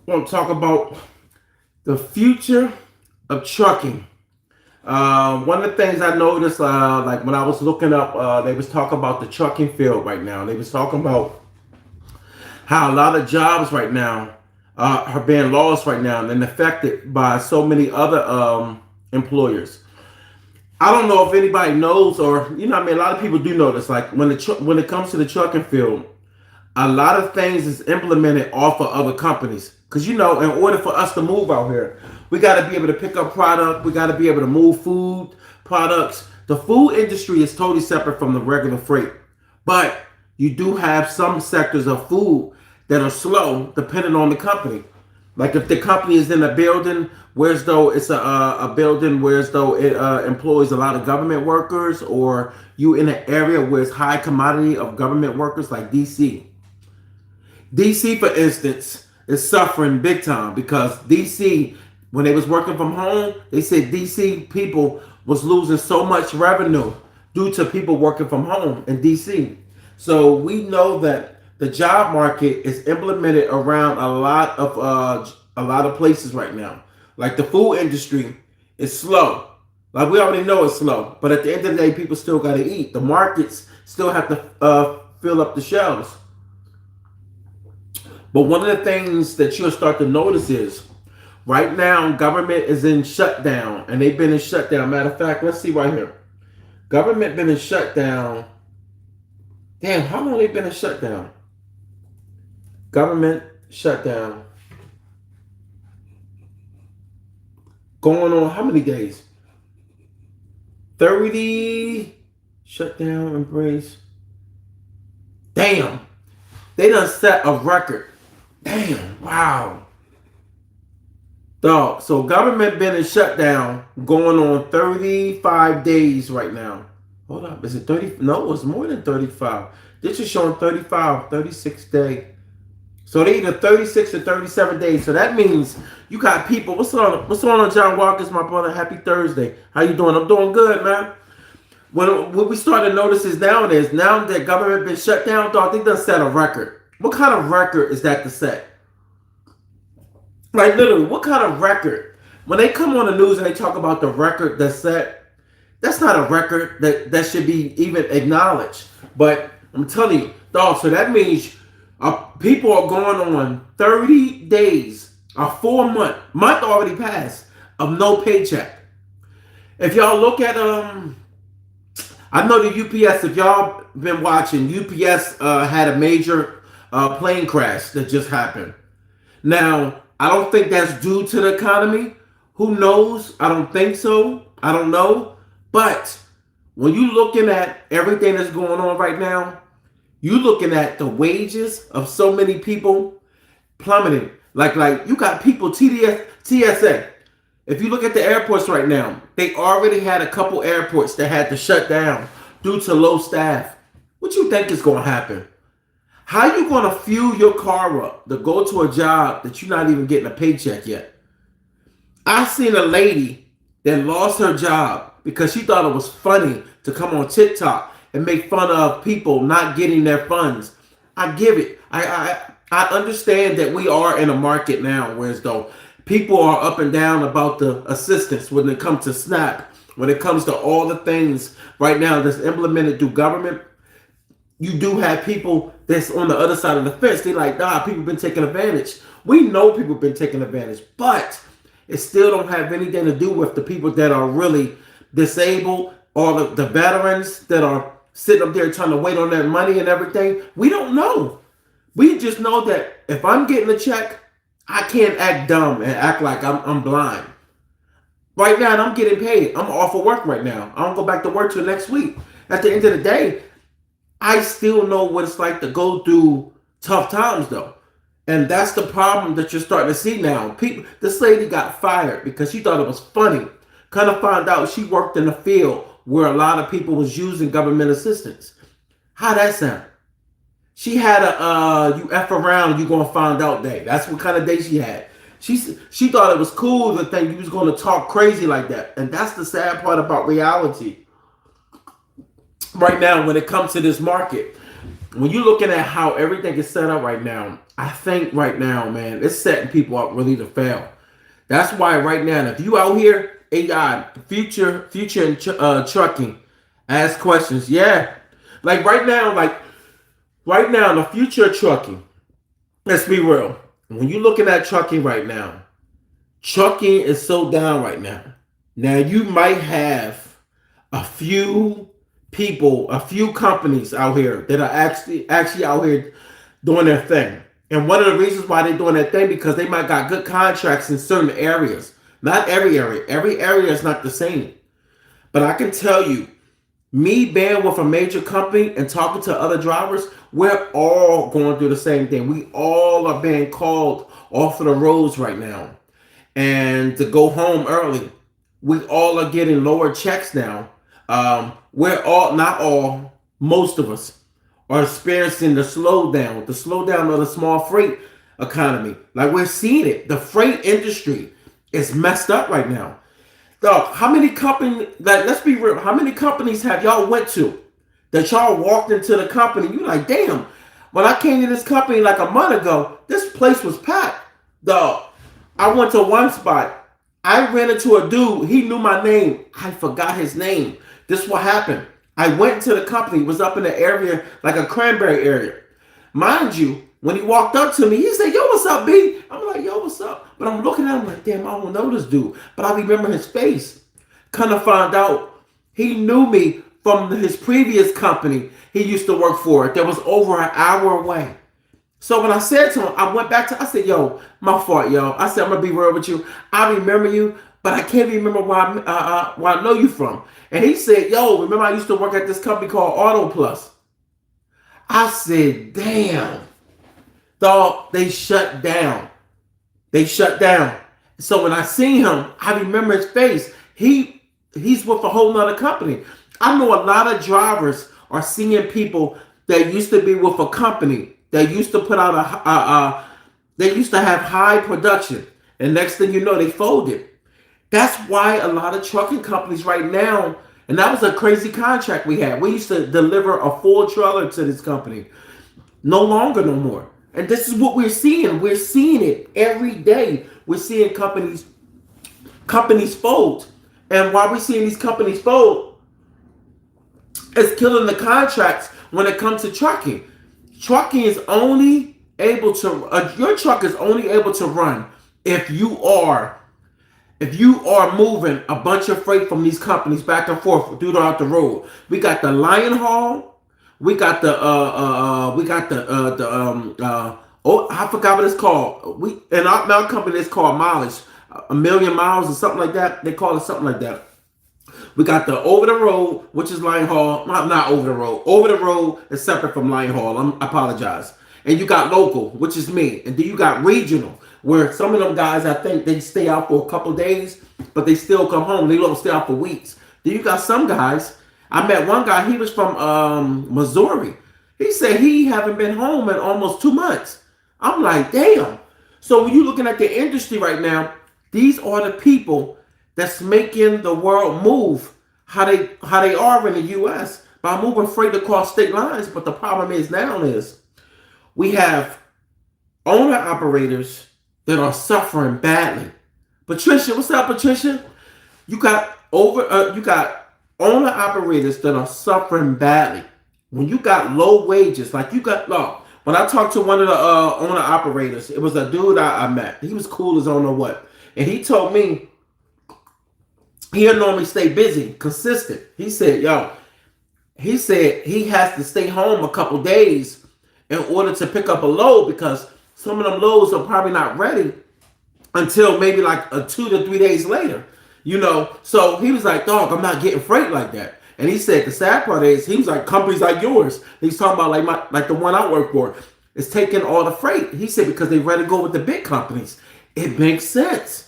want to talk about the future of trucking. One of the things I noticed, like when I was looking up, they was talking about the trucking field right now. They was talking about how a lot of jobs right now are being lost right now and affected by so many other employers. I don't know if anybody knows, or I mean, a lot of people do know this. Like when it comes to the trucking field, a lot of things is implemented off of other companies. Because in order for us to move out here, we got to be able to pick up product. We got to be able to move food products. The food industry is totally separate from the regular freight, but you do have some sectors of food that are slow, depending on the company. Like if the company is in a building, whereas though it's a building, whereas though it employs a lot of government workers, or you in an area where it's high commodity of government workers, like DC. DC, for instance, is suffering big time because DC, when they was working from home, they said DC people was losing so much revenue due to people working from home in DC. So we know that the job market is implemented around a lot of places right now. Like the food industry is slow. Like we already know it's slow, but at the end of the day, people still got to eat. The markets still have to fill up the shelves. But one of the things that you'll start to notice is right now, government is in shutdown, and they've been in shutdown. Matter of fact, let's see right here. Government been in shutdown. Damn, how long they been in shutdown? Government shutdown. Going on how many days? 30 shutdown embrace. Damn. They done set a record. Damn, wow. Dog, so government been in shutdown going on 35 days right now. Hold up, is it 30? No, it's more than 35. This is showing 35, 36 day. So they either 36 or 37 days. So that means you got people. What's on John Walker's, my brother? Happy Thursday. How you doing? I'm doing good, man. What we started to notice is nowadays, now that government been shut down, dog, they done set a record. What kind of record is that to set? Like literally, what kind of record? When they come on the news and they talk about the record that's set, that's not a record that should be even acknowledged. But I'm telling you, dog, so that means people are going on 30 days, a 4 month already passed, of no paycheck. If y'all look at I know the UPS, if y'all been watching, UPS had a major plane crash that just happened. Now, I don't think that's due to the economy. Who knows? I don't think so. I don't know. But when you looking at everything that's going on right now, you looking at the wages of so many people plummeting. Like you got people, TSA. If you look at the airports right now, they already had a couple airports that had to shut down due to low staff. What you think is going to happen? How you going to fuel your car up to go to a job that you're not even getting a paycheck yet? I seen a lady that lost her job because she thought it was funny to come on TikTok and make fun of people not getting their funds. I give it. I understand that we are in a market now where as though people are up and down about the assistance when it comes to SNAP, when it comes to all the things right now that's implemented through government. You do have people that's on the other side of the fence. They like, nah, people been taking advantage. We know people been taking advantage, but it still don't have anything to do with the people that are really disabled or the veterans that are sitting up there trying to wait on their money and everything. We don't know. We just know that if I'm getting a check, I can't act dumb and act like I'm blind. Right now, I'm getting paid. I'm off of work right now. I don't go back to work till next week. At the end of the day, I still know what it's like to go through tough times, though. And that's the problem that you're starting to see now. This lady got fired because she thought it was funny. Kind of found out she worked in a field where a lot of people was using government assistance. How that sound? She had a you F around, you gonna find out day. That's what kind of day she had. She thought it was cool to think you was gonna talk crazy like that. And that's the sad part about reality. Right now, when it comes to this market, when you're looking at how everything is set up right now, I think right now, man, it's setting people up really to fail. That's why right now, if you out here, AI, future in trucking, ask questions. Yeah, right now, the future of trucking. Let's be real. When you're looking at trucking right now, trucking is so down right now. Now you might have a few people, a few companies out here that are actually out here doing their thing. And one of the reasons why they're doing that thing because they might got good contracts in certain areas. Not every area. Every area is not the same. But I can tell you, me being with a major company and talking to other drivers, we're all going through the same thing. We all are being called off of the roads right now and to go home early. We all are getting lower checks now. We're all, not all, most of us are experiencing the slowdown of the small freight economy. Like we're seeing it. The freight industry is messed up right now. Dog, how many companies, like, let's be real, how many companies have y'all went to that y'all walked into the company? You like, damn, when I came to this company like a month ago, this place was packed. Dog, I went to one spot. I ran into a dude. He knew my name. I forgot his name. This is what happened. I went to the company. It was up in the area, like a cranberry area. Mind you, when he walked up to me, he said, yo, what's up, B? I'm like, yo, what's up? But I'm looking at him like, damn, I don't know this dude. But I remember his face. Kind of found out he knew me from his previous company he used to work for that was over an hour away. So when I said to him, I said, yo, my fault, yo. I said, I'm going to be real with you. I remember you, but I can't remember where I know you from. And he said, yo, remember I used to work at this company called Auto Plus. I said, damn. Dog, they shut down. They shut down. So when I seen him, I remember his face. He's with a whole nother company. I know a lot of drivers are seeing people that used to be with a company that used to put out they used to have high production. And next thing you know, they folded. That's why a lot of trucking companies right now, and that was a crazy contract we had. We used to deliver a full trailer to this company. No longer, no more. And this is what we're seeing. We're seeing it every day. We're seeing companies fold. And while we're seeing these companies fold, it's killing the contracts when it comes to trucking. Trucking is only able to, your truck is only able to run if you are moving a bunch of freight from these companies back and forth throughout the road. We got the Lion Haul. We got the I forgot what it's called. In our company it's called Mileage, a million miles or something like that. They call it something like that. We got the over the road, which is Lion Haul. Not over the road. Over the road is separate from Lion Haul. I apologize. And you got local, which is me. And then you got regional, where some of them guys, I think they stay out for a couple days, but they still come home. They don't stay out for weeks. Then you got some guys. I met one guy, he was from Missouri. He said he haven't been home in almost 2 months. I'm like, damn. So when you're looking at the industry right now, these are the people that's making the world move how they are in the U.S. by moving freight across state lines. But the problem is now is we have owner operators that are suffering badly. Patricia, what's up, Patricia? You got owner operators that are suffering badly. When you got low wages, like you got low. When I talked to one of the owner operators, it was a dude I met. He was cool as I don't know what. And he told me he'll normally stay busy, consistent. He said he has to stay home a couple days in order to pick up a load because some of them loads are probably not ready until maybe like 2 to 3 days later. So he was like, dog, I'm not getting freight like that. And he said the sad part is he was like, companies like yours. He's talking about like the one I work for is taking all the freight. He said because they rather go with the big companies. It makes sense.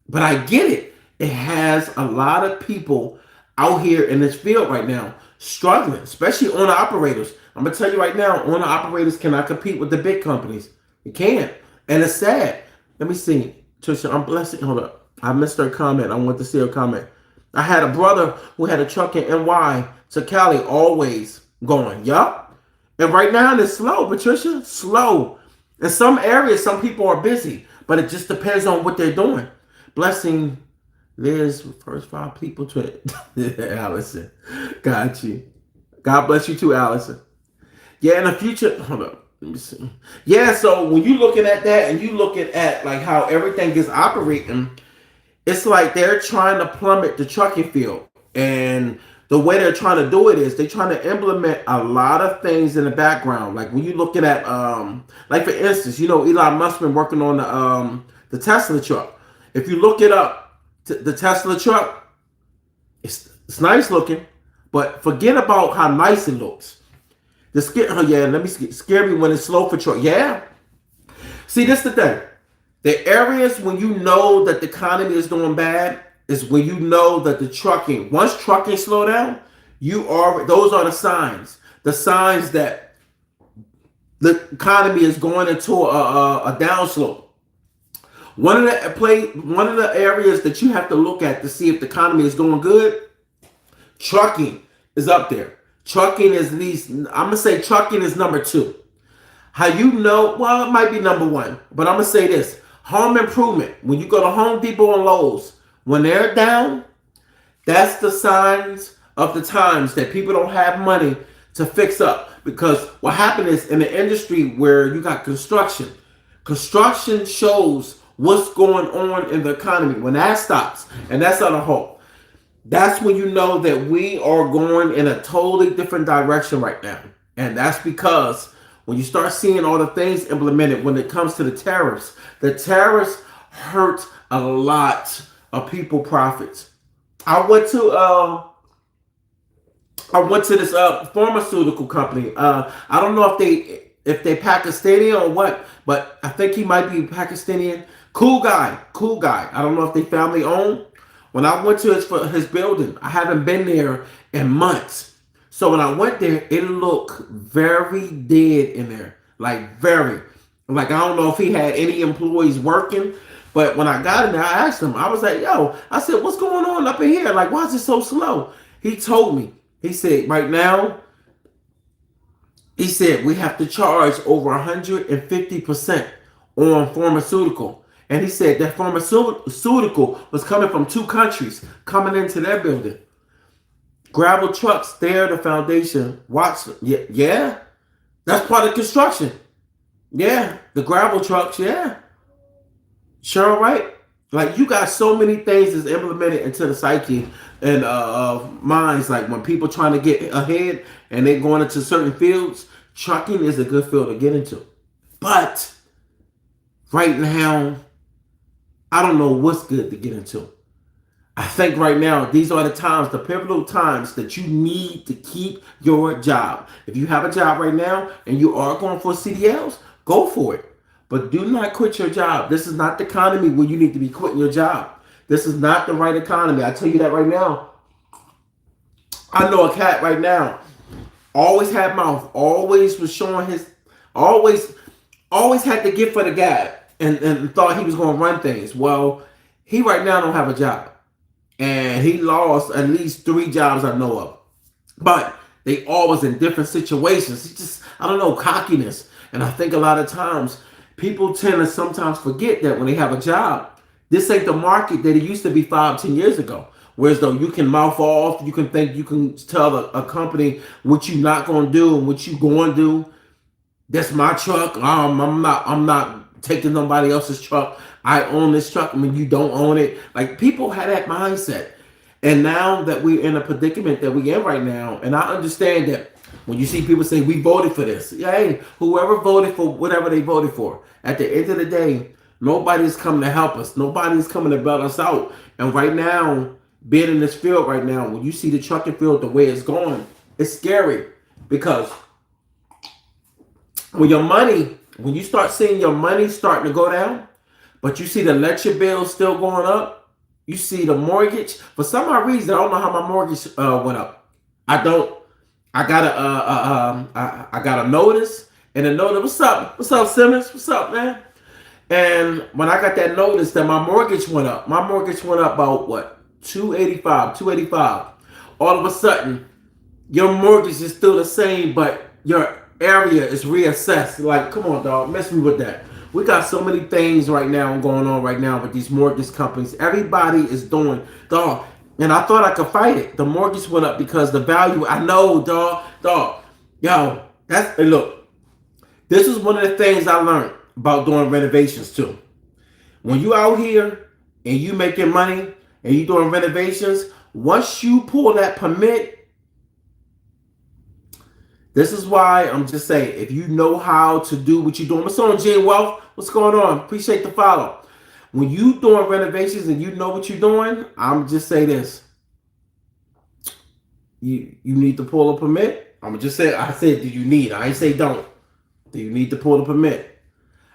But I get it. It has a lot of people out here in this field right now struggling, especially owner operators. I'm going to tell you right now, owner operators cannot compete with the big companies. They can't. And it's sad. Let me see. Trisha, I'm blessed. Hold up. I missed her comment. I want to see her comment. I had a brother who had a truck in NY to Cali always going. Yup. And right now it's slow, Patricia. Slow. In some areas, some people are busy, but it just depends on what they're doing. Blessing Liz, first 5 people to it. Allison. Got you. God bless you too, Allison. Yeah, in the future, hold up. Let me see. Yeah, so when you looking at that and you looking at like how everything is operating, it's like they're trying to plummet the trucking field. And the way they're trying to do it is they're trying to implement a lot of things in the background. Like when you looking at like for instance, Elon Musk been working on the Tesla truck. If you look it up, the Tesla truck, it's nice looking, but forget about how nice it looks. Let me scare me when it's slow for truck. Yeah. See, this is the thing. The areas when you know that the economy is doing bad is when you know that once trucking slow down, those are the signs. The signs that the economy is going into a downslope. One of the areas that you have to look at to see if the economy is going good, trucking is up there. Trucking is at least, I'm going to say trucking is number 2. How you know, well, it might be number 1, but I'm going to say this. Home improvement. When you go to Home Depot and Lowe's, when they're down, that's the signs of the times that people don't have money to fix up. Because what happened is in the industry where you got construction shows what's going on in the economy. When that stops, and that's on a halt, that's when you know that we are going in a totally different direction right now. And that's because when you start seeing all the things implemented when it comes to the tariffs hurt a lot of people profits. I went to this pharmaceutical company. I don't know if they Pakistani or what, but I think he might be Pakistani. Cool guy. I don't know if they family owned. When I went to his building, I haven't been there in months. So when I went there, it looked very dead in there. Like very. Like I don't know if he had any employees working. But when I got in there, I asked him. I was like, I said, what's going on up in here? Like, why is it so slow? He told me. He said, right now, he said, we have to charge over 150% on pharmaceutical. And he said that pharmaceutical was coming from 2 countries coming into their building. Gravel trucks, they're the foundation. Watch. Yeah. That's part of construction. Yeah. The gravel trucks, yeah. Sure, right? Like you got so many things that's implemented into the psyche and minds. Like when people trying to get ahead and they going into certain fields, trucking is a good field to get into. But right now, I don't know what's good to get into. I think right now, these are the pivotal times that you need to keep your job. If you have a job right now and you are going for CDLs, go for it. But do not quit your job. This is not the economy where you need to be quitting your job. This is not the right economy. I tell you that right now. I know a cat right now. Always had mouth. Always was showing always had the gift for the gab and thought he was going to run things. Well, he right now don't have a job. And he lost at least 3 jobs I know of. But they all was in different situations. He just, I don't know, cockiness. And I think a lot of times people tend to sometimes forget that when they have a job, this ain't the market that it used to be 5-10 years ago. Whereas though you can mouth off, you can think you can tell a company what you're not going to do and what you going to do. That's my truck. I'm not taking nobody else's truck. I own this truck. I mean, you don't own it. Like people had that mindset. And now that we're in a predicament that we're in right now, and I understand that when you see people say, we voted for this. Hey, whoever voted for whatever they voted for, at the end of the day, nobody's coming to help us. Nobody's coming to bail us out. And right now, being in this field right now, when you see the trucking field the way it's going, it's scary. Because when you start seeing your money starting to go down, but you see the electric bill still going up, you see the mortgage. For some odd reason, I don't know how my mortgage went up. I don't. I got a notice, and the notice, what's up, Simmons? What's up, man? And when I got that notice that my mortgage went up about what? $285. All of a sudden, your mortgage is still the same, but your area is reassessed. Like, come on, dog, mess me with that. We got so many things right now going on right now with these mortgage companies. Everybody is doing, dog. And I thought I could fight it. The mortgage went up because the value. I know, dog. Yo, that's and look. This is one of the things I learned about doing renovations too. When you out here and you making money and you doing renovations, once you pull that permit, this is why I'm just saying, if you know how to do what you're doing. What's on, Gene Wealth? What's going on? Appreciate the follow. When you doing renovations and you know what you're doing, I'm just say this. You need to pull a permit. I'm just say, I said, do you need? I ain't say don't. Do you need to pull the permit?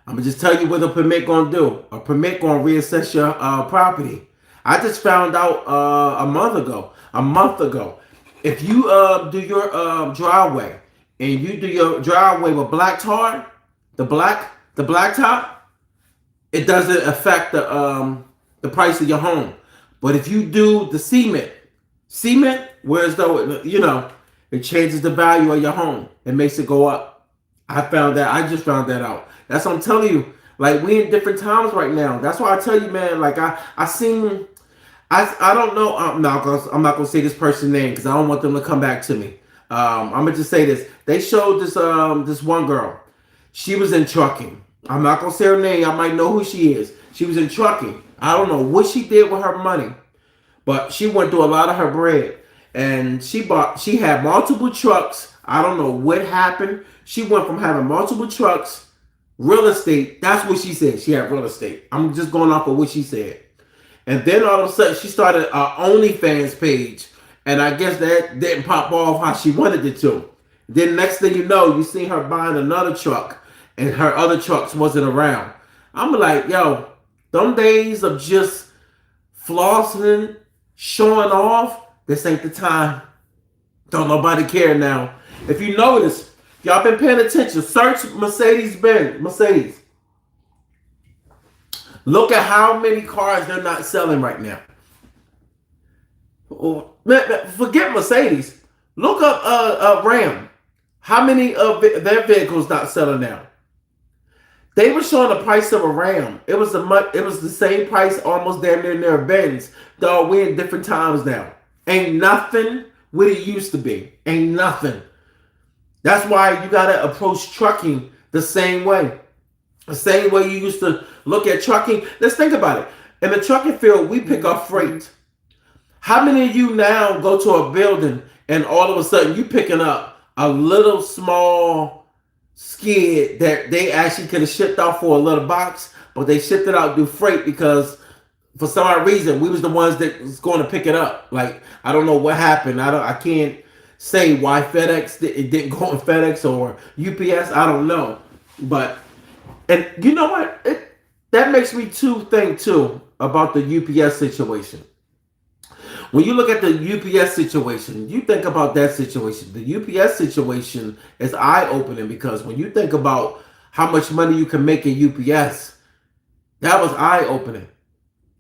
I'm gonna just tell you what a permit gonna do. A permit gonna reassess your property. I just found out a month ago. If you do your driveway and you do your driveway with black tar, the black top, it doesn't affect the price of your home. But if you do the cement, whereas though it changes the value of your home. It makes it go up. I just found that out. That's what I'm telling you. Like, we in different times right now. That's why I tell you, man. Like, I don't know. I'm not gonna say this person's name because I don't want them to come back to me. I'm gonna just say this. They showed this one girl. She was in trucking. I'm not gonna say her name. I might know who she is. She was in trucking. I don't know what she did with her money, but she went through a lot of her bread, and she had multiple trucks. I don't know what happened. She went from having multiple trucks, real estate. That's what she said. She had real estate. I'm just going off of what she said. And then all of a sudden, she started an OnlyFans page. And I guess that didn't pop off how she wanted it to. Then next thing you know, you see her buying another truck. And her other trucks wasn't around. I'm like, yo, them days of just flossing, showing off, this ain't the time. Don't nobody care now. If you notice, y'all been paying attention. Search Mercedes-Benz. Mercedes. Look at how many cars they're not selling right now. Oh, man, forget Mercedes. Look up Ram. How many of their vehicles not selling now? They were showing the price of a Ram. It was the same price almost damn near a Benz. Dog, we in different times now. Ain't nothing what it used to be. Ain't nothing. That's why you gotta approach trucking the same way. The same way you used to look at trucking. Let's think about it. In the trucking field, we pick up freight. How many of you now go to a building and all of a sudden you picking up a little small skid that they actually could have shipped out for a little box, but they shipped it out through freight because for some odd reason we was the ones that was going to pick it up. Like, I don't know what happened. I can't say why FedEx it didn't go on FedEx or UPS. I don't know, but and you know what? That makes me think too about the UPS situation. When you look at the UPS situation, you think about that situation. The UPS situation is eye-opening because when you think about how much money you can make in UPS, that was eye-opening.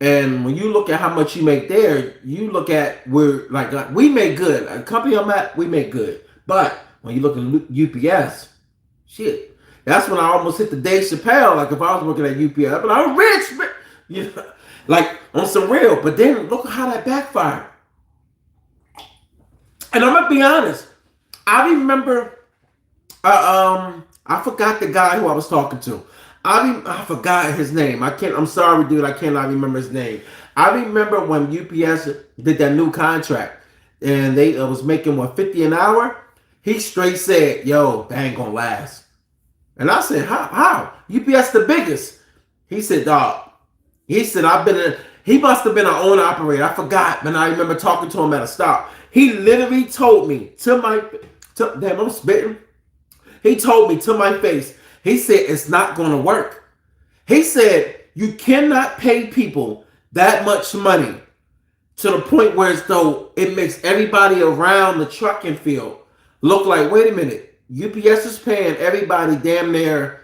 And when you look at how much you make there, you look at we make good. A company I'm at, we make good. But when you look at UPS, shit, that's when I almost hit the Dave Chappelle. Like, if I was working at UPS, I'd be like, I'm rich, you know, like on some real. But then look at how that backfired. And I'm gonna be honest. I remember, I forgot the guy who I was talking to. I forgot his name. I'm sorry, dude. I cannot remember his name. I remember when UPS did that new contract and they was making $50 an hour. He straight said, "Yo, that ain't gonna last." And I said, "How? UPS the biggest?" He said, "Dog." He said, he must have been an owner operator. I forgot, but I remember talking to him at a stop. He literally told me damn, I'm spitting. He told me to my face. He said, it's not going to work. He said, you cannot pay people that much money to the point where as though it makes everybody around the trucking field look like, wait a minute, UPS is paying everybody damn near,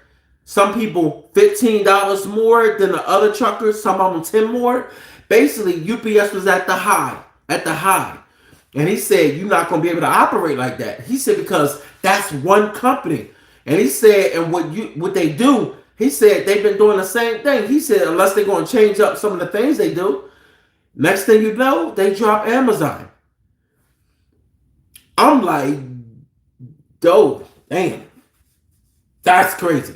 some people $15 more than the other truckers, some of them 10 more. Basically, UPS was at the high. And he said, you're not going to be able to operate like that. He said, because That's one company. And he said, and what they do, he said they've been doing the same thing. He said, unless they're going to change up some of the things they do, next thing you know, they drop Amazon. I'm like, dope, damn, that's crazy.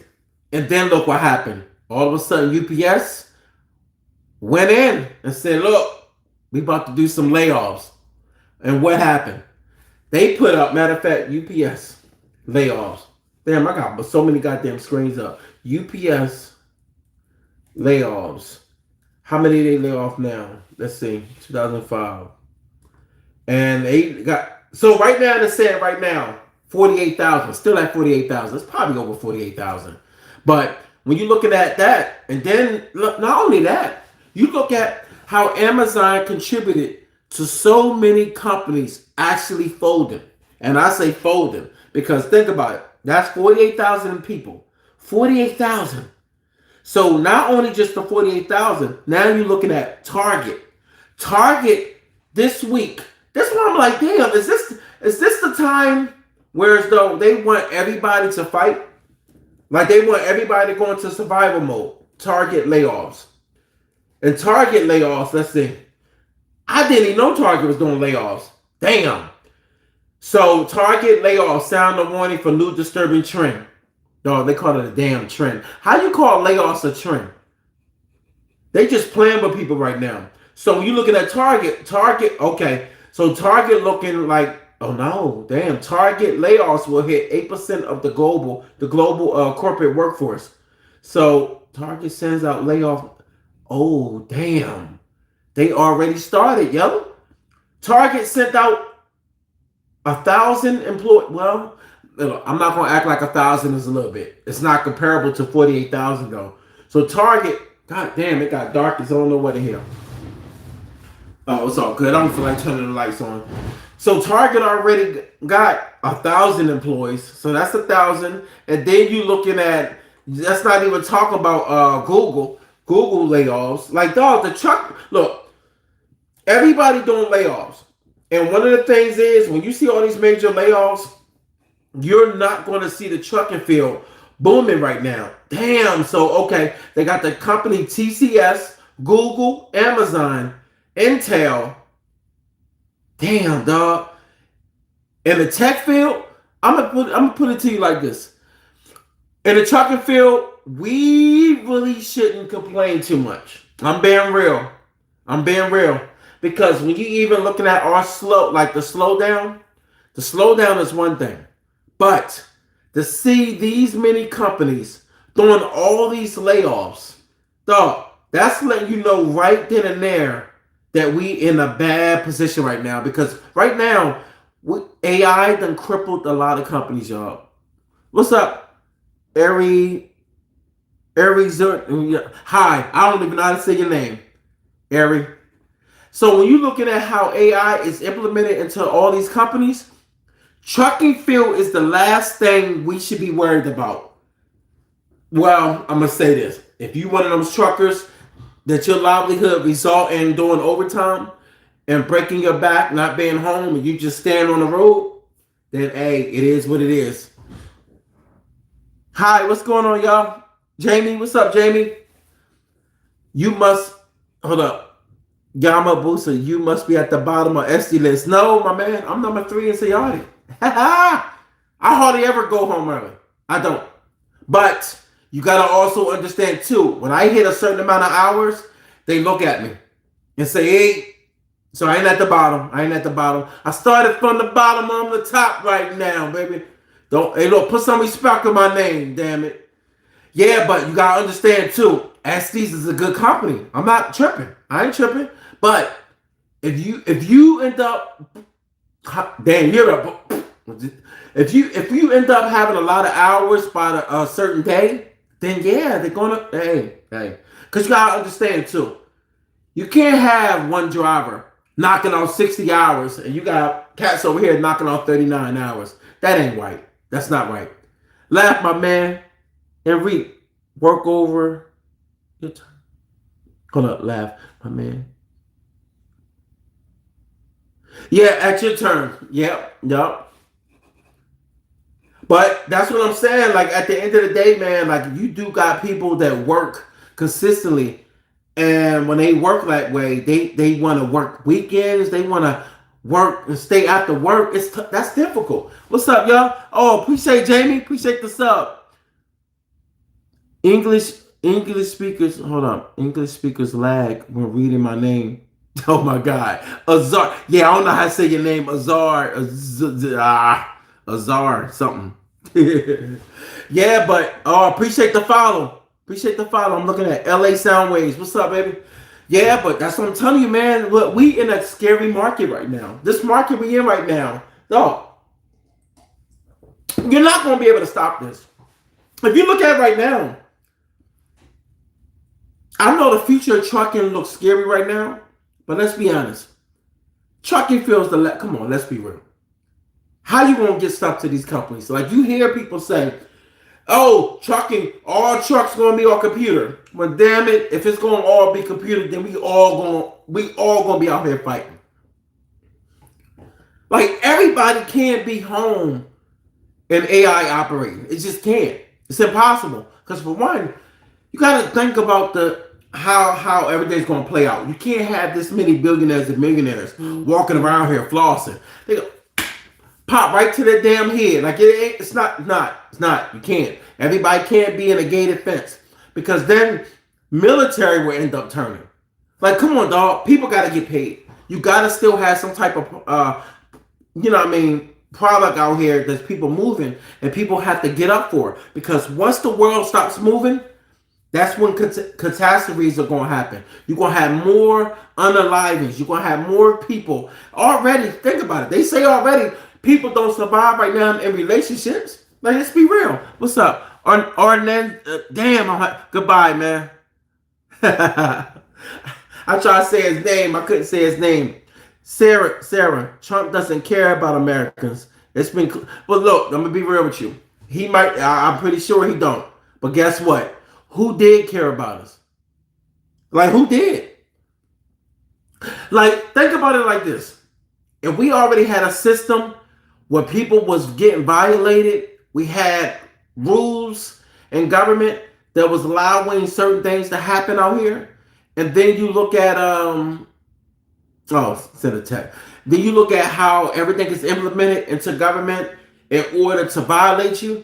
And then look what happened. All of a sudden, UPS went in and said, look, we about to do some layoffs. And what happened? They put up, matter of fact, UPS layoffs. Damn, I got so many goddamn screens up. UPS layoffs. How many they lay off now? Let's see, 2005. And they got, so right now they're saying right now, 48,000, still at 48,000. It's probably over 48,000. But when you're looking at that, and then look, not only that, you look at how Amazon contributed to so many companies actually folding. And I say folding because think about it. That's 48,000 people. 48,000. So not only just the 48,000, now you're looking at Target. Target this week. That's why I'm like, damn, is this the time where as though they want everybody to fight? Like they want everybody to go into survival mode. Target layoffs. And Target layoffs, let's see. I didn't even know Target was doing layoffs. Damn. So Target layoffs sound a warning for new disturbing trend. Dog, they call it a damn trend. How you call layoffs a trend? They just playing with people right now. So when you looking at Target, okay. So Target looking like, oh no, damn. Target layoffs will hit 8% of the global corporate workforce. So Target sends out layoff. Oh damn. They already started, yo. Target sent out 1,000 employees. Well, I'm not going to act like 1,000 is a little bit. It's not comparable to 48,000 though. So Target, god damn, it got dark. I don't know what the hell. Oh, it's all good. I don't feel like turning the lights on. So Target already got 1,000 employees. So that's 1,000. And then you looking at, let's not even talk about Google layoffs. Like, dog, look, everybody doing layoffs. And one of the things is, when you see all these major layoffs, you're not going to see the trucking field booming right now. Damn. So, okay, they got the company TCS, Google, Amazon, Intel. Damn, dog. In the tech field, I'm gonna put it to you like this. In the trucking field, we really shouldn't complain too much. I'm being real. Because when you even looking at our the slowdown is one thing. But to see these many companies doing all these layoffs, dog, that's letting you know right then and there that we in a bad position right now. Because right now, AI done crippled a lot of companies, y'all. What's up, Ari? Hi, I don't even know how to say your name, Ari. So when you're looking at how AI is implemented into all these companies, trucking field is the last thing we should be worried about. Well, I'm going to say this. If you one of those truckers that your livelihood result in doing overtime and breaking your back, not being home, and you just stand on the road, then, hey, it is what it is. Hi, what's going on, y'all? Jamie, what's up, Jamie? Hold up. Yama Busa, you must be at the bottom of SD list. No, my man, I'm number 3 in Sayati. I hardly ever go home early. I don't. But you got to also understand, too, when I hit a certain amount of hours, they look at me and say, hey, so I ain't at the bottom. I started from the bottom. I'm the top right now, baby. Hey, look, put some respect on my name, damn it. Yeah, but you got to understand, too, Estes is a good company. I'm not tripping. I ain't tripping. But if you end up, damn, if you end up having a lot of hours by a certain day, then yeah, they're gonna hey, because you gotta understand too, you can't have one driver knocking on 60 hours and you got cats over here knocking on 39 hours. That ain't right. That's not right. Laugh, my man, and work over your time. Hold up, laugh, my man. Yeah, at your turn. Yep. But that's what I'm saying. Like at the end of the day, man, like you do got people that work consistently, and when they work that way, they want to work weekends. They want to work and stay after work. That's difficult. What's up, y'all? Oh, appreciate Jamie. Appreciate the sub. English speakers. Hold on. English speakers lag when reading my name. Oh my God, Azar. Yeah, I don't know how to say your name, Azar. Azar something. Yeah, but appreciate the follow. Appreciate the follow. I'm looking at LA Soundwaves. What's up, baby? Yeah, but that's what I'm telling you, man. Look, we in a scary market right now. This market we in right now, no, you're not going to be able to stop this. If you look at it right now, I know the future of trucking looks scary right now, but let's be honest. Trucking feels come on, let's be real. How you gonna get stuff to these companies? Like you hear people say, "Oh, trucking, all trucks gonna be on computer." Well, damn it, if it's gonna all be computer, then we all gonna be out here fighting. Like everybody can't be home and AI operating. It just can't. It's impossible. Because for one, you gotta think about how everything's gonna play out. You can't have this many billionaires and millionaires walking around here flossing. They go pop right to their damn head. Like it's not. You can't. Everybody can't be in a gated fence because then military will end up turning. Like, come on, dog. People gotta get paid. You gotta still have some type of product out here that's people moving, and people have to get up for it. Because once the world stops moving, that's when catastrophes are going to happen. You're going to have more unalivings. You're going to have more people. Already, think about it. They say already people don't survive right now in relationships. Like, let's be real. What's up? Goodbye, man. I tried to say his name. I couldn't say his name. Sarah, Trump doesn't care about Americans. It's been, but look, I'm gonna be real with you. He might. I'm pretty sure he don't. But guess what? Who did care about us? Like who did? Like think about it like this: if we already had a system where people was getting violated, we had rules and government that was allowing certain things to happen out here, and then you look at send a text. Then you look at how everything is implemented into government in order to violate you.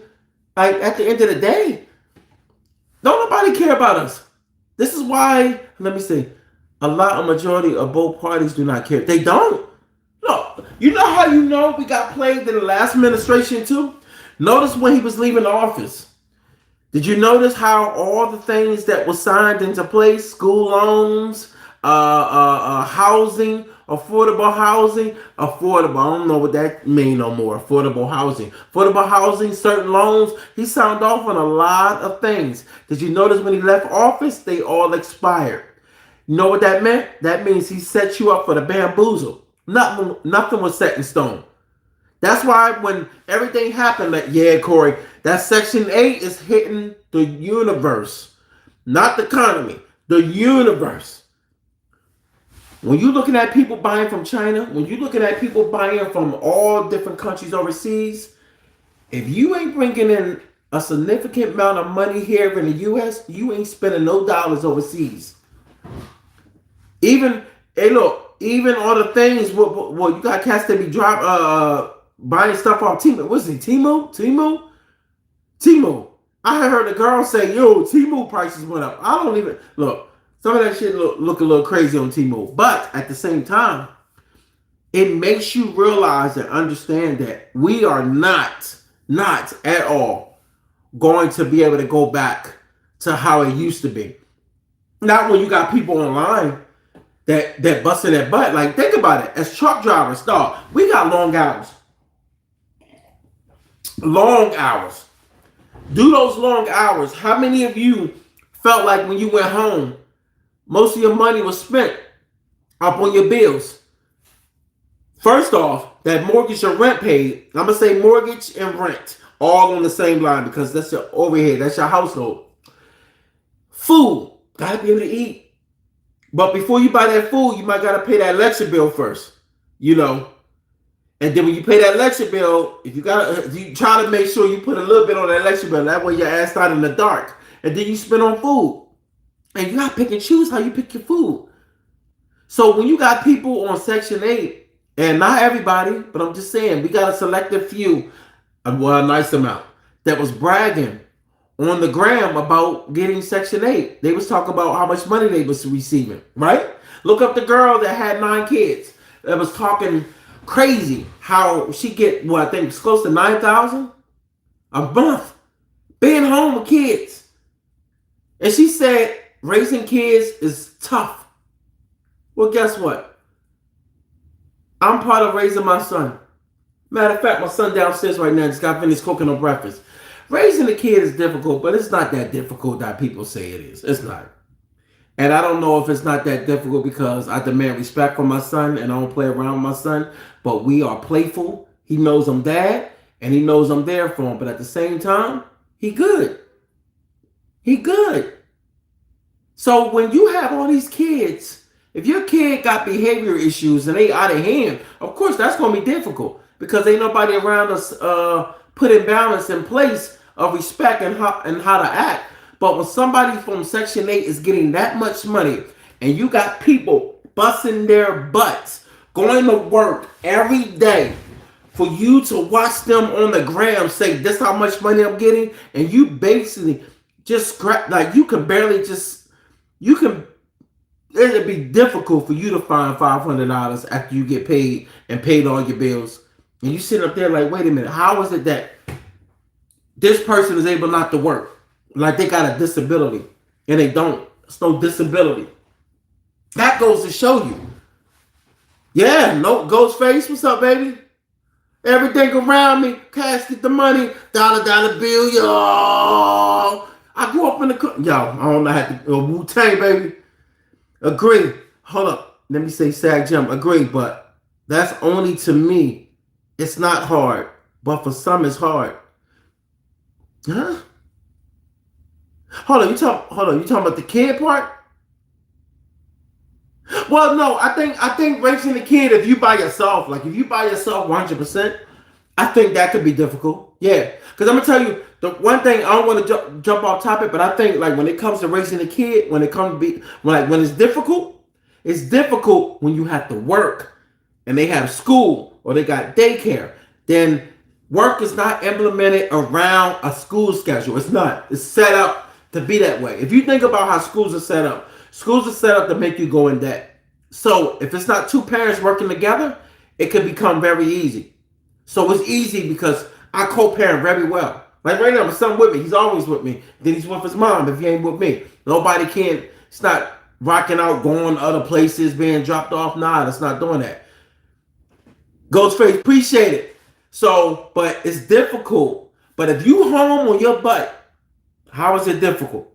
Like at the end of the day, don't nobody care about us. This is why, let me see, a majority of both parties do not care. They don't. Look, you know how you know we got played in the last administration too? Notice when he was leaving office. Did you notice how all the things that were signed into place, school loans, housing, affordable housing, I don't know what that mean no more. Affordable housing, certain loans. He signed off on a lot of things. Did you notice when he left office, they all expired? You know what that meant? That means he set you up for the bamboozle. Nothing was set in stone. That's why when everything happened, like, yeah, Corey, that Section 8 is hitting the universe. Not the economy, the universe. When you're looking at people buying from China, when you're looking at people buying from all different countries overseas, if you ain't bringing in a significant amount of money here in the U.S., you ain't spending no dollars overseas. Even all the things, well, you got cats that be buying stuff off Temu. What's it, Temu? I heard a girl say, yo, Temu prices went up. I don't even, look. Some of that shit look a little crazy on Temu. But at the same time, it makes you realize and understand that we are not at all going to be able to go back to how it used to be. Not when you got people online that busting their butt. Like, think about it. As truck drivers, dog, we got long hours. Long hours. Do those long hours. How many of you felt like when you went home, most of your money was spent up on your bills? First off, that mortgage or rent paid. I'm going to say mortgage and rent all on the same line because that's your overhead. That's your household. Food. Got to be able to eat. But before you buy that food, you might got to pay that electric bill first. You know. And then when you pay that electric bill, if you try to make sure you put a little bit on that electric bill. That way your ass not in the dark. And then you spend on food. And you gotta pick and choose how you pick your food. So when you got people on Section 8, and not everybody, but I'm just saying, we got a selective few, well, a nice amount, that was bragging on the gram about getting Section 8. They was talking about how much money they was receiving, right? Look up the girl that had 9 kids that was talking crazy how she get, I think it's close to 9,000 a month being home with kids. And she said raising kids is tough. Well, guess what? I'm part of raising my son. Matter of fact, my son downstairs right now just got finished cooking him breakfast. Raising a kid is difficult, but it's not that difficult that people say it is. It's not. And I don't know if it's not that difficult because I demand respect from my son and I don't play around with my son, but we are playful. He knows I'm dad and he knows I'm there for him, but at the same time, he good. He good. So when you have all these kids, if your kid got behavior issues and they out of hand, of course that's going to be difficult because ain't nobody around us putting balance in place of respect and how to act. But when somebody from Section 8 is getting that much money and you got people busting their butts, going to work every day for you to watch them on the gram say, this how much money I'm getting, and you basically just scrap, like you can barely just, it'd be difficult for you to find $500 after you get paid and paid all your bills. And you sit up there like, wait a minute, how is it that this person is able not to work? Like they got a disability and they don't. It's no disability. That goes to show you. Yeah, no, Ghostface, what's up, baby? Everything around me, cash, get the money, dollar bill, yo. I grew up in the, yo, I don't know how to, Wu-Tang, baby. Agree. Hold up. Let me say Sag Jump. Agree, but that's only to me. It's not hard, but for some it's hard. Huh? Hold on, you talking about the kid part? Well, no, I think raising a kid, if you by yourself, like if you by yourself 100%, I think that could be difficult. Yeah, because I'm gonna tell you the one thing, I don't want to jump off topic, but I think like when it comes to raising a kid, when it's difficult when you have to work and they have school or they got daycare. Then work is not implemented around a school schedule. It's not. It's set up to be that way. If you think about how schools are set up to make you go in debt. So if it's not two parents working together, it can become very easy. So it's easy because I co-parent very well. Like right now, my son with me. He's always with me. Then he's with his mom if he ain't with me. Nobody can. It's not rocking out, going to other places, being dropped off. Nah, it's not doing that. Ghostface, appreciate it. So, but it's difficult. But if you home on your butt, how is it difficult?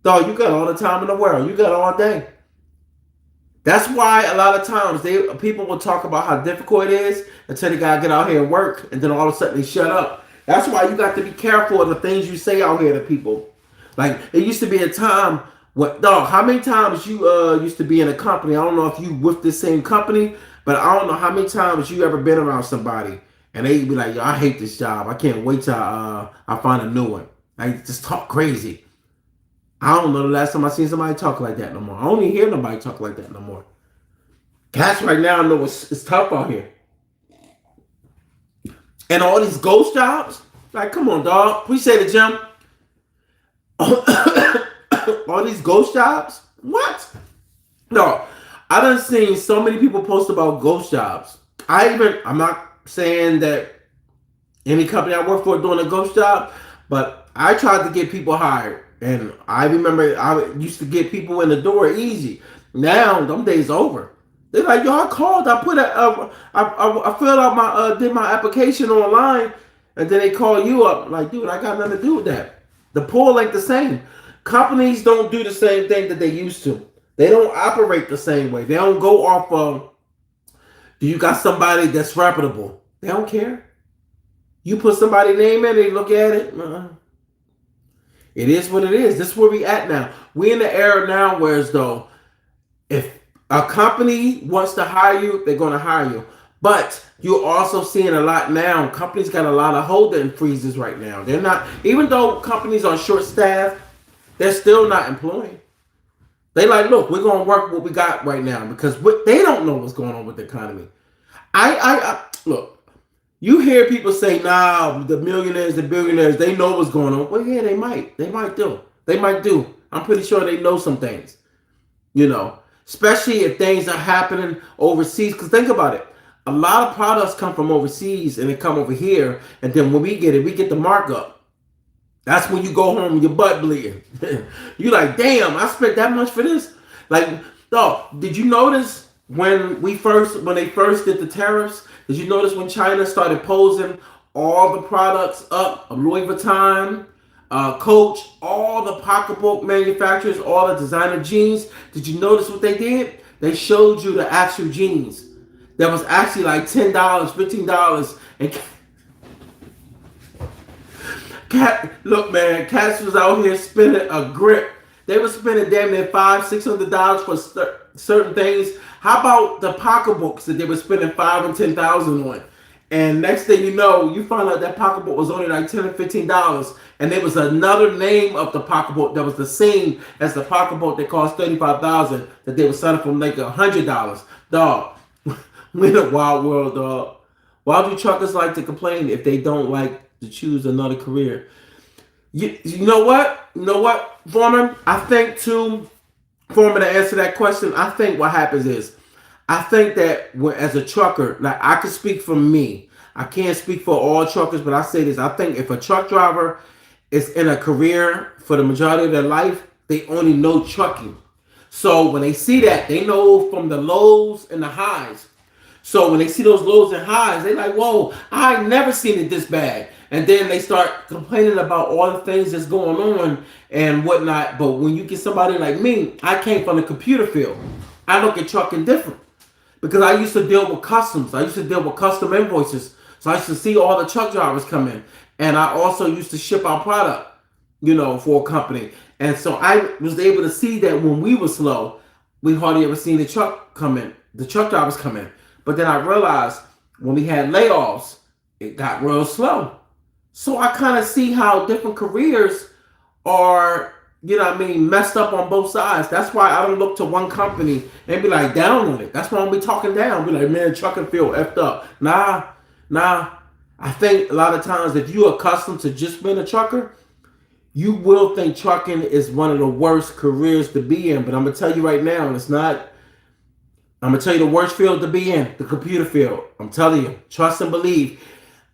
Dog, you got all the time in the world. You got all day. That's why a lot of times people will talk about how difficult it is until they gotta get out here and work, and then all of a sudden they shut up. That's why you got to be careful of the things you say out here to people. Like it used to be a time dog, how many times you used to be in a company? I don't know if you with the same company, but I don't know how many times you ever been around somebody and they be like, yo, I hate this job. I can't wait till I find a new one. I just talk crazy. I don't know the last time I seen somebody talk like that no more. I don't even hear nobody talk like that no more. Cats right now, I know it's tough out here. And all these ghost jobs, like, come on, dog. Appreciate it, Jim. All these ghost jobs? What? No, I done seen so many people post about ghost jobs. I'm not saying that any company I work for doing a ghost job, but I tried to get people hired, and I remember I used to get people in the door easy. Now, them days over. They're like, yo, I called, I filled out did my application online, and then they call you up. Like, dude, I got nothing to do with that. The pool ain't the same. Companies don't do the same thing that they used to. They don't operate the same way. They don't go off of, do you got somebody that's reputable? They don't care. You put somebody's name in, they look at it. It is what it is. This is where we at now. We in the era now where as though if a company wants to hire you, they're going to hire you. But you're also seeing a lot now. Companies got a lot of holding freezes right now. They're not, even though companies are short staffed, they're still not employing. They like, look, we're gonna work what we got right now because they don't know what's going on with the economy. I look. You hear people say, "Nah, the millionaires, the billionaires, they know what's going on." Well, yeah, they might. They might do. They might do. I'm pretty sure they know some things. You know, especially if things are happening overseas. Because think about it. A lot of products come from overseas and they come over here, and then when we get the markup. That's when you go home with your butt bleeding. You like, damn, I spent that much for this. Like, dog, did you notice when they first did the tariffs? Did you notice when China started posing all the products up? Louis Vuitton, Coach, all the pocketbook manufacturers, all the designer jeans. Did you notice what they did? They showed you the actual jeans that was actually like $10, $15, and look, man, cats was out here spending a grip. They were spending damn near $500-$600 for certain things. How about the pocketbooks that they were spending $5,000 and $10,000 on? And next thing you know, you find out that pocketbook was only like $10 or $15, and there was another name of the pocketbook that was the same as the pocketbook that cost $35,000 that they were selling for like $100. Dog, we're in a wild world, dog. Why do truckers like to complain if they don't like to choose another career? You know what? You know what, Foreman? I think too, Foreman, to answer that question, I think what happens is, I think that as a trucker, like I can speak for me. I can't speak for all truckers, but I say this. I think if a truck driver is in a career for the majority of their life, they only know trucking. So when they see that, they know from the lows and the highs. So when they see those lows and highs, they like, whoa, I ain't never seen it this bad. And then they start complaining about all the things that's going on and whatnot. But when you get somebody like me, I came from the computer field. I look at trucking different because I used to deal with customs. I used to deal with custom invoices. So I used to see all the truck drivers come in. And I also used to ship our product, for a company. And so I was able to see that when we were slow, we hardly ever seen the truck drivers come in. But then I realized when we had layoffs, it got real slow. So I kind of see how different careers are, messed up on both sides. That's why I don't look to one company and be like down on it. That's why I'm be talking down. Be like, man, trucking field effed up. Nah. I think a lot of times if you're accustomed to just being a trucker, you will think trucking is one of the worst careers to be in. But I'm going to tell you right now, it's not. I'm going to tell you the worst field to be in, the computer field. I'm telling you, trust and believe.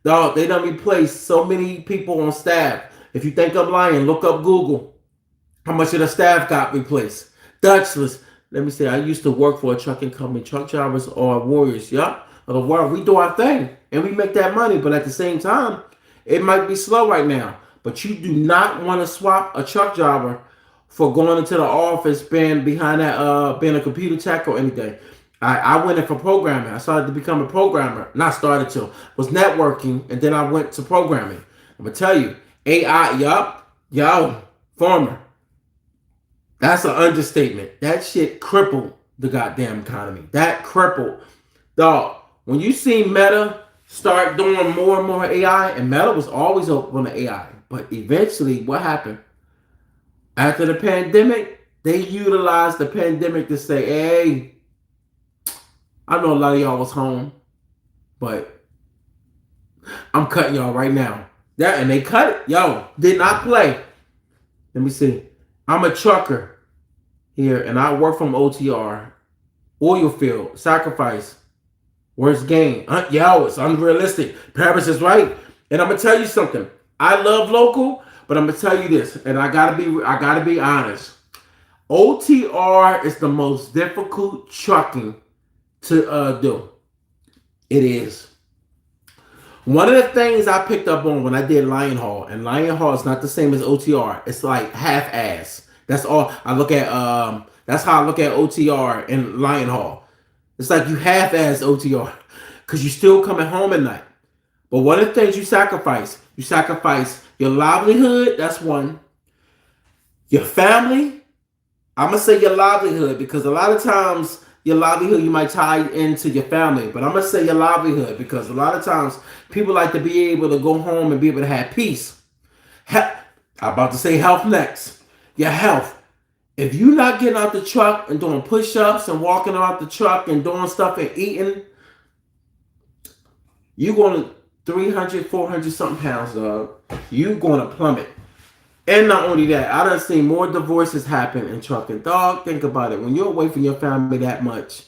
Dog, they done replaced so many people on staff. If you think I'm lying, look up Google. How much of the staff got replaced? Dutchless. Let me say, I used to work for a trucking company. Truck drivers are warriors, yeah? Of the world. We do our thing, and we make that money. But at the same time, it might be slow right now. But you do not want to swap a truck driver for going into the office, being behind that, being a computer tech or anything. I went in for programming. I started to become a programmer. Not started to. Was networking, and then I went to programming. I'm going to tell you, AI, farmer. That's an understatement. That shit crippled the goddamn economy. That crippled. Dog, when you see Meta start doing more and more AI, and Meta was always open to AI, but eventually, what happened? After the pandemic, they utilized the pandemic to say, hey, I know a lot of y'all was home, but I'm cutting y'all right now. And they cut it. Yo, did not play. Let me see. I'm a trucker here, and I work from OTR, oil field, sacrifice, worst gain. It's unrealistic. Paris is right. And I'm gonna tell you something. I love local, but I'm gonna tell you this, and I gotta be honest. OTR is the most difficult trucking to do. It is. One of the things I picked up on when I did Lion Hall, and Lion Hall is not the same as OTR. It's like half-ass. That's all I look at. That's how I look at OTR and Lion Hall. It's like you half-ass OTR because you're still coming home at night. But one of the things you sacrifice your livelihood. That's one. Your family. I'm gonna say your livelihood because a lot of times your livelihood, you might tie into your family. But I'm gonna say your livelihood because a lot of times people like to be able to go home and be able to have peace. I'm about to say health next. Your health. If you're not getting out the truck and doing push-ups and walking out the truck and doing stuff and eating, you're going to 300, 400 something pounds, dog. You're going to plummet. And not only that, I done seen more divorces happen in trucking. Dog, think about it. When you're away from your family that much,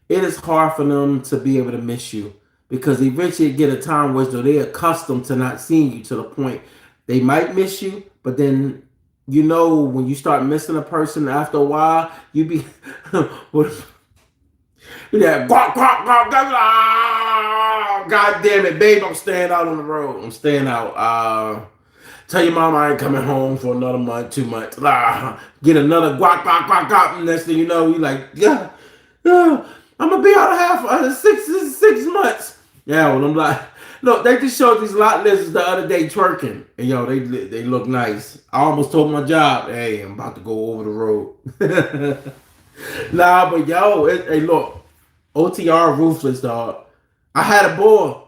it is hard for them to be able to miss you. Because eventually you get a time where they're accustomed to not seeing you to the point they might miss you, but then when you start missing a person after a while, you be yeah, guac, guac, guac, guac, God damn it, babe, I'm staying out on the road. I'm staying out. Tell your mom I ain't coming home for another month, 2 months. Get another guac, guac, guac, guac. Next thing you know, you like, yeah, I'm gonna be out of half 6 months. Yeah, well, I'm like, look, they just showed these lot lizards the other day twerking, and they look nice. I almost told my job, hey, I'm about to go over the road. Nah, but hey, look, OTR ruthless, dog. I had a boy.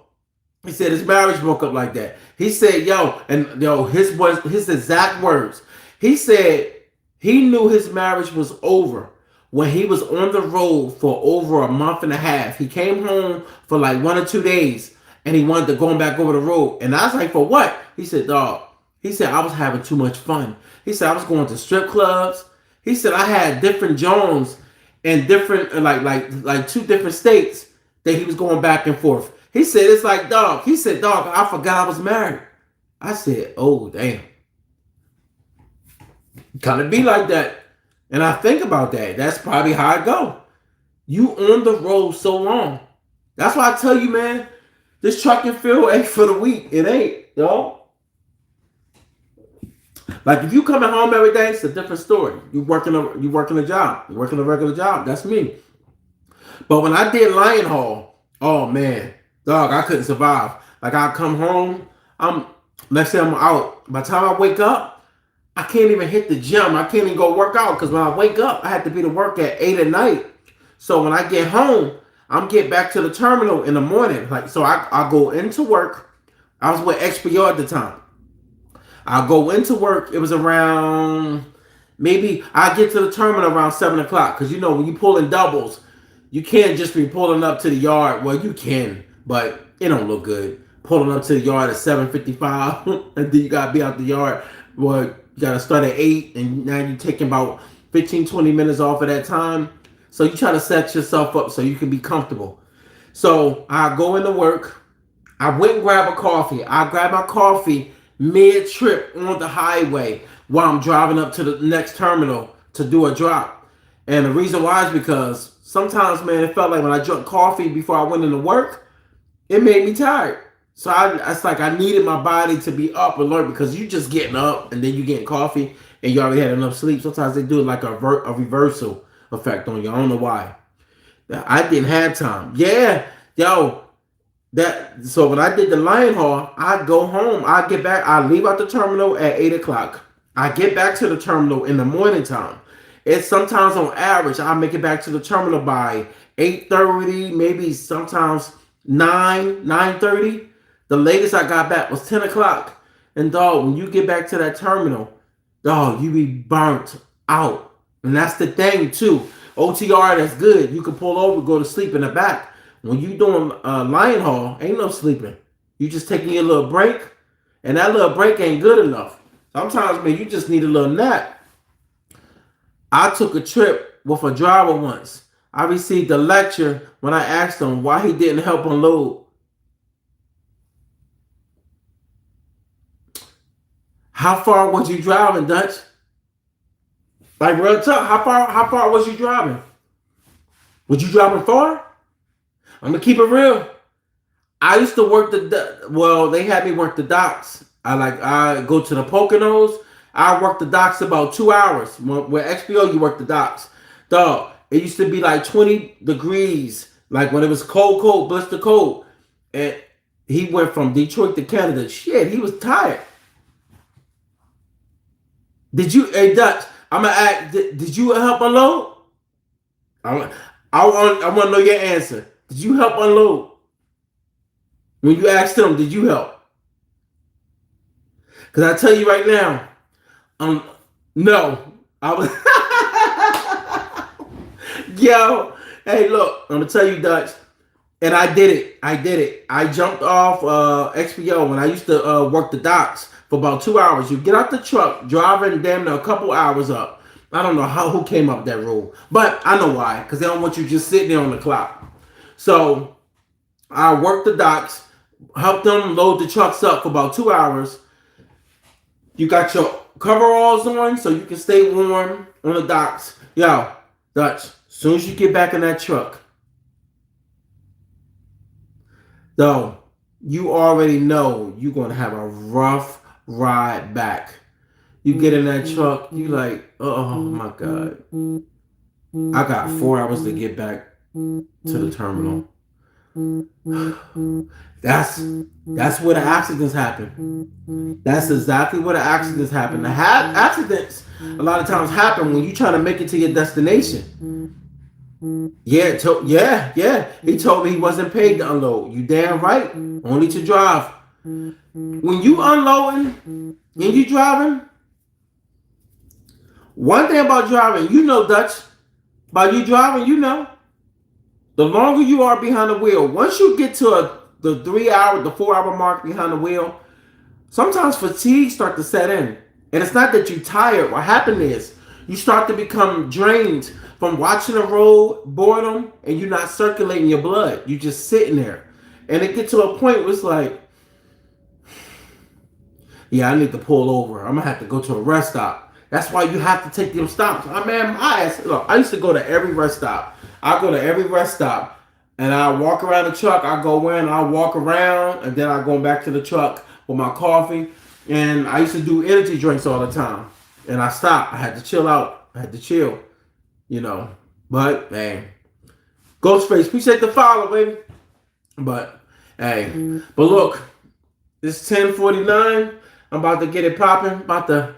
He said his marriage broke up like that. He said, his exact words. He said he knew his marriage was over when he was on the road for over a month and a half. He came home for like 1 or 2 days and he wanted to go back over the road. And I was like, for what? He said, dog. He said, I was having too much fun. He said, I was going to strip clubs. He said, I had different Jones in different, like 2 different states that he was going back and forth. He said, it's like, dog. He said, dog, I forgot I was married. I said, oh, damn. Kind of be like that. And I think about that. That's probably how I go. You on the road so long. That's why I tell you, man, this trucking field ain't for the weak. It ain't, yo. Like if you coming home every day, it's a different story. You working a job. You working a regular job. That's me. But when I did Lion Hall, oh man, dog, I couldn't survive. Like I come home, let's say I'm out. By the time I wake up, I can't even hit the gym. I can't even go work out because when I wake up, I have to be to work at 8 at night. So when I get home, I'm getting back to the terminal in the morning. Like so, I go into work. I was with XPO at the time. I'll go into work. It was around maybe I get to the terminal around 7 o'clock because when you pull in doubles, you can't just be pulling up to the yard. Well, you can, but it don't look good. Pulling up to the yard at 7:55, and then you gotta be out the yard. Well, you gotta start at 8, and now you're taking about 15, 20 minutes off of that time. So you try to set yourself up so you can be comfortable. So I go into work. I went and grab a coffee. I grab my coffee mid-trip on the highway while I'm driving up to the next terminal to do a drop. And the reason why is because sometimes, man, it felt like when I drank coffee before I went into work, it made me tired. So it's like I needed my body to be up alert because you just getting up and then you getting coffee and you already had enough sleep. Sometimes they do like a reversal effect on you. I don't know why. I didn't have time. Yeah, yo. So when I did the Lion Hall, I go home. I get back. I leave out the terminal at 8 o'clock. I get back to the terminal in the morning time. It's sometimes on average, I make it back to the terminal by 8:30, maybe sometimes 9:30. The latest I got back was 10 o'clock. And dog, when you get back to that terminal, dog, you be burnt out. And that's the thing too. OTR, that's good. You can pull over, go to sleep in the back. When you doing Lion Hall, ain't no sleeping. You just taking your little break, and that little break ain't good enough. Sometimes, man, you just need a little nap. I took a trip with a driver once. I received a lecture when I asked him why he didn't help unload. How far was you driving, Dutch? Like real talk, how far was you driving? Was you driving far? I'm gonna keep it real. I used to work they had me work the docks. I go to the Poconos. I work the docks about 2 hours. With XPO, you work the docks. Dog, it used to be like 20 degrees. Like when it was cold, blister cold. And he went from Detroit to Canada. Shit, he was tired. Hey Dutch, I'm gonna ask, did you help unload? I want to know your answer. Did you help unload? When you asked them, did you help? Because I tell you right now, no. I was yo, hey, look, I'm gonna tell you, Dutch, and I did it. I jumped off XPO when I used to work the docks for about 2 hours. You get out the truck, driving damn near a couple hours up. I don't know who came up with that rule, but I know why, because they don't want you just sitting there on the clock. So I worked the docks, helped them load the trucks up for about 2 hours. You got your coveralls on so you can stay warm on the docks. Yo, Dutch, as soon as you get back in that truck, though, you already know you're going to have a rough ride back. You get in that truck, you like, oh my God. I got 4 hours to get back to the terminal. That's where the accidents happen. That's exactly where the accidents happen. The accidents a lot of times happen when you trying to make it to your destination. Yeah, he told me he wasn't paid to unload. You damn right. Only to drive. When you unloading and you driving, one thing about driving, you know, Dutch, about you driving, you know, the longer you are behind the wheel, once you get to the 3 hour, the 4 hour mark behind the wheel, sometimes fatigue start to set in. And it's not that you're tired. What happened is you start to become drained from watching the road, boredom, and you're not circulating your blood. You're just sitting there. And it gets to a point where it's like, yeah, I need to pull over. I'm going to have to go to a rest stop. That's why you have to take them stops. I mean, my ass, look, I used to go to every rest stop. I go to every rest stop, and I walk around the truck. I go in, I walk around, and then I go back to the truck with my coffee. And I used to do energy drinks all the time. And I stopped. I had to chill out. I had to chill, you know. But, man, Ghostface, appreciate the follow, baby. But, hey, but look, it's 10:49. I'm about to get it popping. About to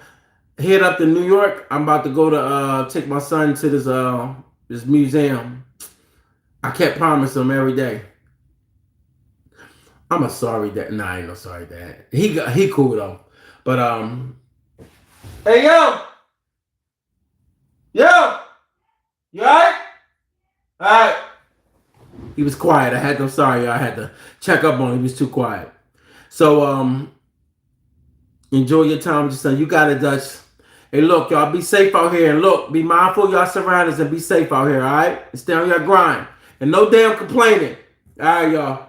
head up to New York. I'm about to go to take my son to this museum. I kept promising him every day. I'm a sorry dad. Nah, I ain't no sorry dad. He cool though. But hey yo, you alright? Alright. He was quiet. I had to check up on him. He was too quiet. So enjoy your time with your son. You got it, Dutch. Hey, look, y'all, be safe out here. And look, be mindful of y'all surroundings and be safe out here, all right? And stay on your grind. And no damn complaining. All right, y'all.